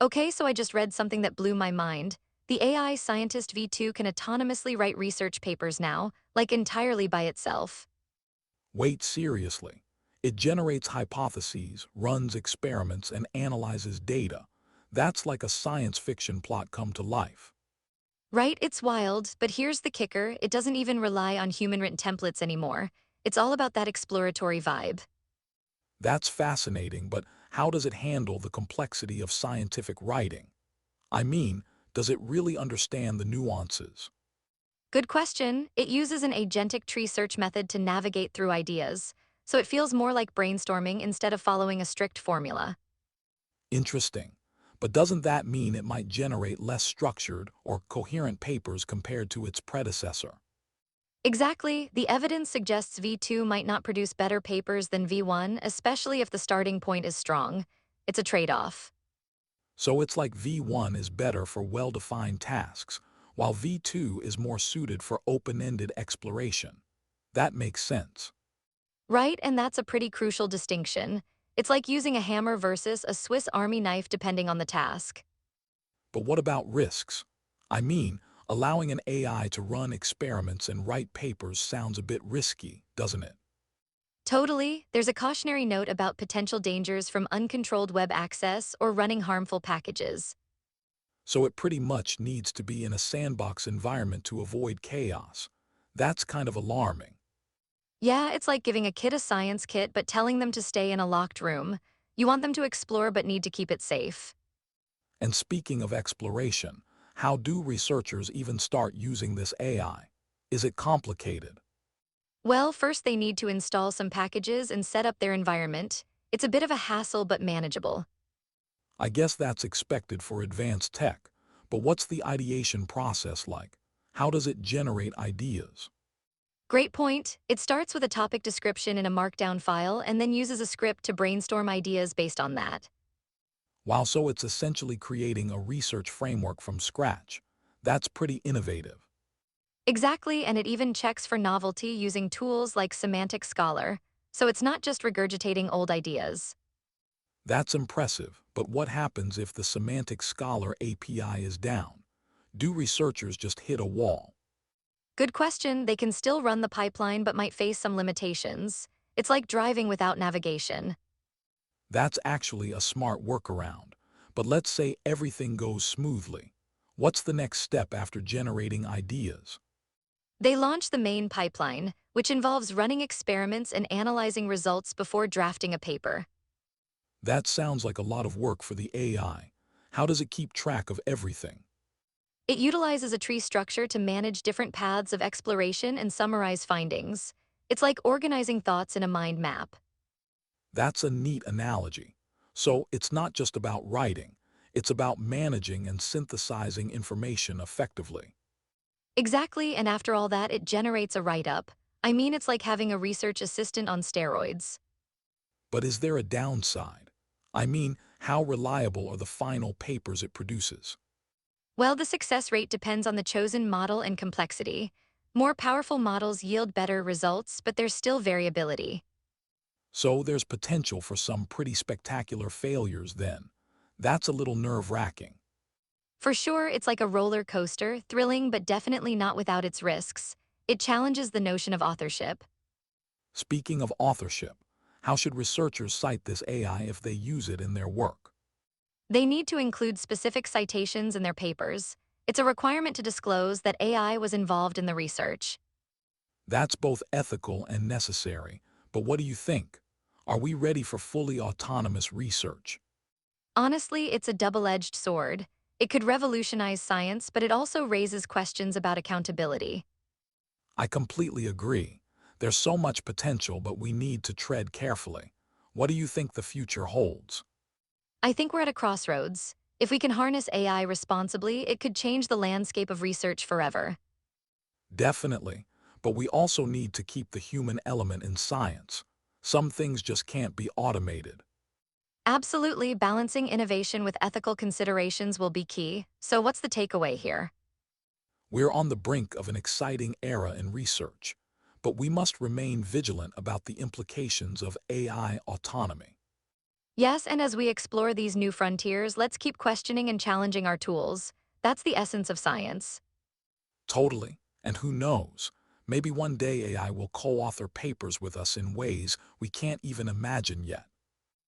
Okay, so I just read something that blew my mind. The AI-Scientist-v2 can autonomously write research papers now, like entirely by itself. Wait, seriously. It generates hypotheses, runs experiments, and analyzes data. That's like a science fiction plot come to life. Right, it's wild, but here's the kicker, it doesn't even rely on human-written templates anymore. It's all about that exploratory vibe. That's fascinating, but how does it handle the complexity of scientific writing? I mean, does it really understand the nuances? Good question. It uses an agentic tree search method to navigate through ideas, so it feels more like brainstorming instead of following a strict formula. Interesting. But doesn't that mean it might generate less structured or coherent papers compared to its predecessor? Exactly, the evidence suggests V2 might not produce better papers than V1, especially if the starting point is strong. It's a trade-off. So it's like V1 is better for well-defined tasks, while V2 is more suited for open-ended exploration. That makes sense. Right, and that's a pretty crucial distinction. It's like using a hammer versus a Swiss Army knife depending on the task. But what about risks? I mean, allowing an AI to run experiments and write papers sounds a bit risky, doesn't it? Totally, there's a cautionary note about potential dangers from uncontrolled web access or running harmful packages. So it pretty much needs to be in a sandbox environment to avoid chaos. That's kind of alarming. Yeah, it's like giving a kid a science kit but telling them to stay in a locked room. You want them to explore but need to keep it safe. And speaking of exploration, how do researchers even start using this AI? Is it complicated? Well, first they need to install some packages and set up their environment. It's a bit of a hassle but manageable. I guess that's expected for advanced tech, but what's the ideation process like? How does it generate ideas? Great point. It starts with a topic description in a markdown file and then uses a script to brainstorm ideas based on that. While so it's essentially creating a research framework from scratch. That's pretty innovative. Exactly, and it even checks for novelty using tools like Semantic Scholar. So it's not just regurgitating old ideas. That's impressive, but what happens if the Semantic Scholar API is down? Do researchers just hit a wall? Good question, they can still run the pipeline but might face some limitations. It's like driving without navigation. That's actually a smart workaround. But let's say everything goes smoothly. What's the next step after generating ideas? They launch the main pipeline, which involves running experiments and analyzing results before drafting a paper. That sounds like a lot of work for the AI. How does it keep track of everything? It utilizes a tree structure to manage different paths of exploration and summarize findings. It's like organizing thoughts in a mind map. That's a neat analogy. So it's not just about writing, it's about managing and synthesizing information effectively. Exactly, and after all that, it generates a write-up. I mean, it's like having a research assistant on steroids. But is there a downside? I mean, how reliable are the final papers it produces? Well, the success rate depends on the chosen model and complexity. More powerful models yield better results, but there's still variability. So there's potential for some pretty spectacular failures then. That's a little nerve-wracking. For sure, it's like a roller coaster, thrilling but definitely not without its risks. It challenges the notion of authorship. Speaking of authorship, how should researchers cite this AI if they use it in their work? They need to include specific citations in their papers. It's a requirement to disclose that AI was involved in the research. That's both ethical and necessary. But what do you think? Are we ready for fully autonomous research? Honestly, it's a double-edged sword. It could revolutionize science, but it also raises questions about accountability. I completely agree. There's so much potential, but we need to tread carefully. What do you think the future holds? I think we're at a crossroads. If we can harness AI responsibly, it could change the landscape of research forever. Definitely. But we also need to keep the human element in science. Some things just can't be automated. Absolutely, balancing innovation with ethical considerations will be key. So what's the takeaway here? We're on the brink of an exciting era in research, but we must remain vigilant about the implications of AI autonomy. Yes, and as we explore these new frontiers, let's keep questioning and challenging our tools. That's the essence of science. Totally. And who knows? Maybe one day AI will co-author papers with us in ways we can't even imagine yet.